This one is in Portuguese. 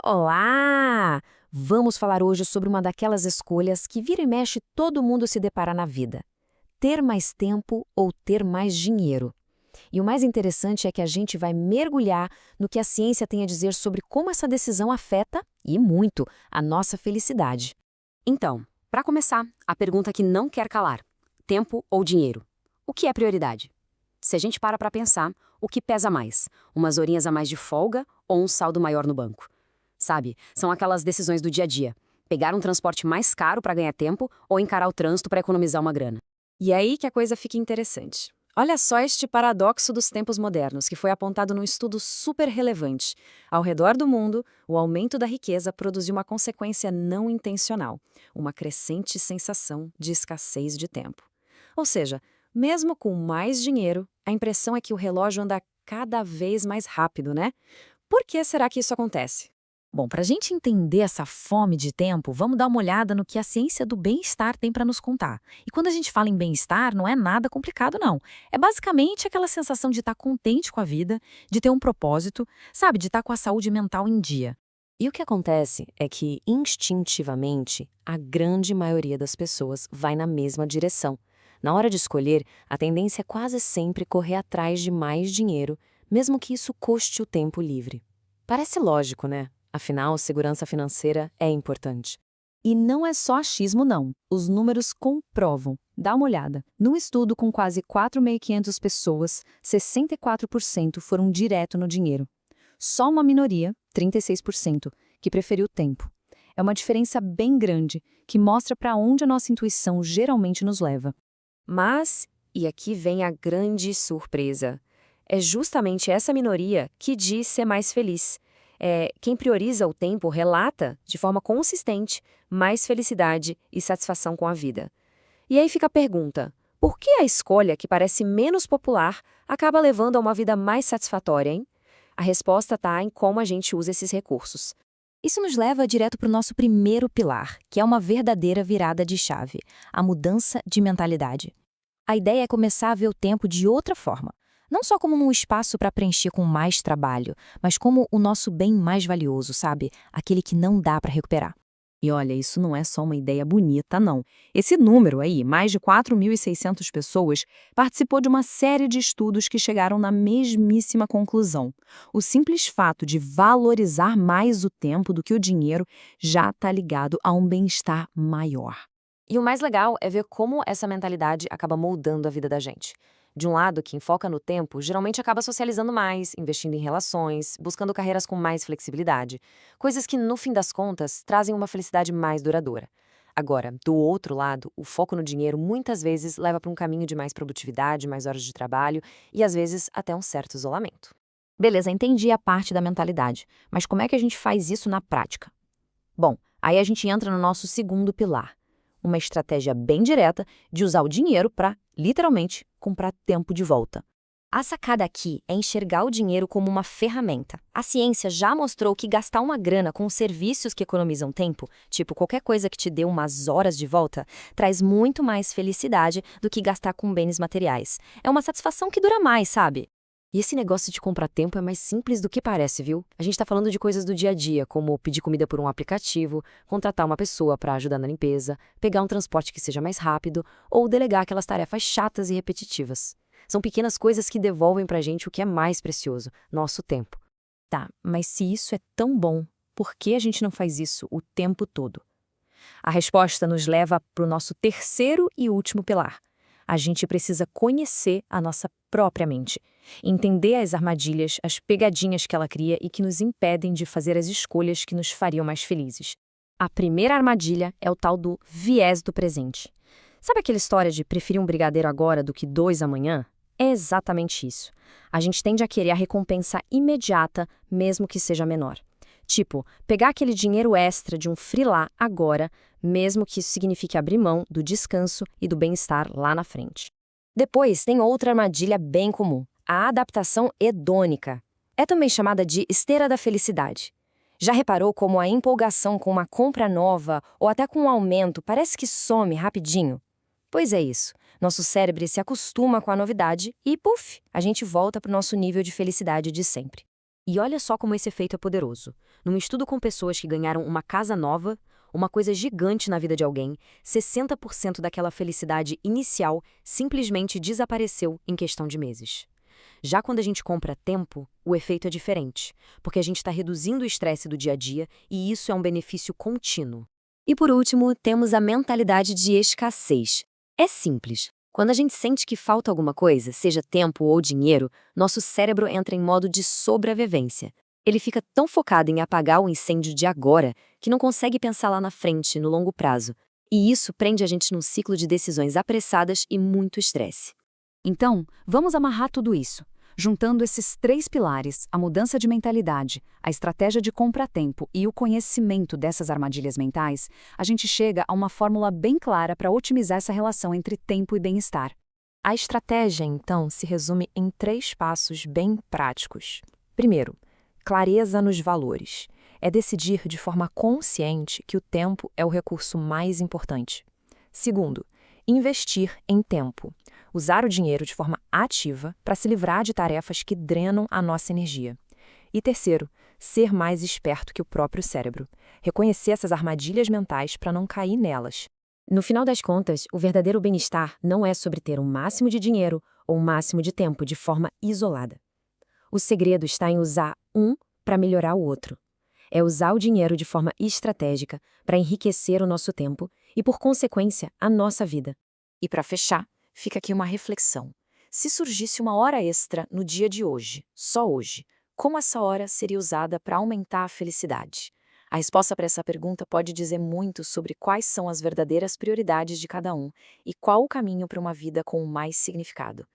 Olá! Vamos falar hoje sobre uma daquelas escolhas que vira e mexe todo mundo se depara na vida: ter mais tempo ou ter mais dinheiro. E o mais interessante é que a gente vai mergulhar no que a ciência tem a dizer sobre como essa decisão afeta, e muito, a nossa felicidade. Então, para começar, a pergunta que não quer calar: tempo ou dinheiro? O que é prioridade? Se a gente para pensar, o que pesa mais? Umas horinhas a mais de folga ou um saldo maior no banco? Sabe, são aquelas decisões do dia a dia. Pegar um transporte mais caro para ganhar tempo ou encarar o trânsito para economizar uma grana. E é aí que a coisa fica interessante. Olha só este paradoxo dos tempos modernos, que foi apontado num estudo super relevante. Ao redor do mundo, o aumento da riqueza produziu uma consequência não intencional: uma crescente sensação de escassez de tempo. Ou seja, mesmo com mais dinheiro, a impressão é que o relógio anda cada vez mais rápido, né? Por que será que isso acontece? Bom, para a gente entender essa fome de tempo, vamos dar uma olhada no que a ciência do bem-estar tem para nos contar. E quando a gente fala em bem-estar, não é nada complicado, não. É basicamente aquela sensação de estar contente com a vida, de ter um propósito, sabe, de estar com a saúde mental em dia. E o que acontece é que, instintivamente, a grande maioria das pessoas vai na mesma direção. Na hora de escolher, a tendência é quase sempre correr atrás de mais dinheiro, mesmo que isso custe o tempo livre. Parece lógico, né? Afinal, segurança financeira é importante. E não é só achismo, não. Os números comprovam. Dá uma olhada. Num estudo com quase 4.500 pessoas, 64% foram direto no dinheiro. Só uma minoria, 36%, que preferiu o tempo. É uma diferença bem grande, que mostra para onde a nossa intuição geralmente nos leva. Mas, e aqui vem a grande surpresa, é justamente essa minoria que diz ser mais feliz. Quem prioriza o tempo relata, de forma consistente, mais felicidade e satisfação com a vida. E aí fica a pergunta: por que a escolha que parece menos popular acaba levando a uma vida mais satisfatória, hein? A resposta está em como a gente usa esses recursos. Isso nos leva direto para o nosso primeiro pilar, que é uma verdadeira virada de chave: a mudança de mentalidade. A ideia é começar a ver o tempo de outra forma. Não só como um espaço para preencher com mais trabalho, mas como o nosso bem mais valioso, sabe? Aquele que não dá para recuperar. E olha, isso não é só uma ideia bonita, não. Esse número aí, mais de 4.600 pessoas, participou de uma série de estudos que chegaram na mesmíssima conclusão. O simples fato de valorizar mais o tempo do que o dinheiro já está ligado a um bem-estar maior. E o mais legal é ver como essa mentalidade acaba moldando a vida da gente. De um lado, quem foca no tempo geralmente acaba socializando mais, investindo em relações, buscando carreiras com mais flexibilidade, coisas que, no fim das contas, trazem uma felicidade mais duradoura. Agora, do outro lado, o foco no dinheiro muitas vezes leva para um caminho de mais produtividade, mais horas de trabalho e, às vezes, até um certo isolamento. Beleza, entendi a parte da mentalidade, mas como é que a gente faz isso na prática? Bom, aí a gente entra no nosso segundo pilar: uma estratégia bem direta de usar o dinheiro para, literalmente, comprar tempo de volta. A sacada aqui é enxergar o dinheiro como uma ferramenta. A ciência já mostrou que gastar uma grana com serviços que economizam tempo, tipo qualquer coisa que te dê umas horas de volta, traz muito mais felicidade do que gastar com bens materiais. É uma satisfação que dura mais, sabe? E esse negócio de comprar tempo é mais simples do que parece, viu? A gente tá falando de coisas do dia a dia, como pedir comida por um aplicativo, contratar uma pessoa para ajudar na limpeza, pegar um transporte que seja mais rápido ou delegar aquelas tarefas chatas e repetitivas. São pequenas coisas que devolvem pra gente o que é mais precioso: nosso tempo. Tá, mas se isso é tão bom, por que a gente não faz isso o tempo todo? A resposta nos leva para o nosso terceiro e último pilar. A gente precisa conhecer a nossa própria mente, entender as armadilhas, as pegadinhas que ela cria e que nos impedem de fazer as escolhas que nos fariam mais felizes. A primeira armadilha é o tal do viés do presente. Sabe aquela história de preferir um brigadeiro agora do que dois amanhã? É exatamente isso. A gente tende a querer a recompensa imediata, mesmo que seja menor. Tipo, pegar aquele dinheiro extra de um freelá agora, mesmo que isso signifique abrir mão do descanso e do bem-estar lá na frente. Depois, tem outra armadilha bem comum: a adaptação hedônica. É também chamada de esteira da felicidade. Já reparou como a empolgação com uma compra nova ou até com um aumento parece que some rapidinho? Pois é isso. Nosso cérebro se acostuma com a novidade e, puf, a gente volta para o nosso nível de felicidade de sempre. E olha só como esse efeito é poderoso. Num estudo com pessoas que ganharam uma casa nova, uma coisa gigante na vida de alguém, 60% daquela felicidade inicial simplesmente desapareceu em questão de meses. Já quando a gente compra tempo, o efeito é diferente, porque a gente está reduzindo o estresse do dia a dia e isso é um benefício contínuo. E por último, temos a mentalidade de escassez. É simples. Quando a gente sente que falta alguma coisa, seja tempo ou dinheiro, nosso cérebro entra em modo de sobrevivência. Ele fica tão focado em apagar o incêndio de agora que não consegue pensar lá na frente, no longo prazo. E isso prende a gente num ciclo de decisões apressadas e muito estresse. Então, vamos amarrar tudo isso. Juntando esses 3 pilares, a mudança de mentalidade, a estratégia de compra-tempo e o conhecimento dessas armadilhas mentais, a gente chega a uma fórmula bem clara para otimizar essa relação entre tempo e bem-estar. A estratégia, então, se resume em 3 passos bem práticos. Primeiro, clareza nos valores. É decidir de forma consciente que o tempo é o recurso mais importante. Segundo, investir em tempo. Usar o dinheiro de forma ativa para se livrar de tarefas que drenam a nossa energia. E terceiro, ser mais esperto que o próprio cérebro. Reconhecer essas armadilhas mentais para não cair nelas. No final das contas, o verdadeiro bem-estar não é sobre ter um máximo de dinheiro ou um máximo de tempo de forma isolada. O segredo está em usar um para melhorar o outro. É usar o dinheiro de forma estratégica para enriquecer o nosso tempo e, por consequência, a nossa vida. E para fechar, fica aqui uma reflexão. Se surgisse uma hora extra no dia de hoje, só hoje, como essa hora seria usada para aumentar a felicidade? A resposta para essa pergunta pode dizer muito sobre quais são as verdadeiras prioridades de cada um e qual o caminho para uma vida com mais significado.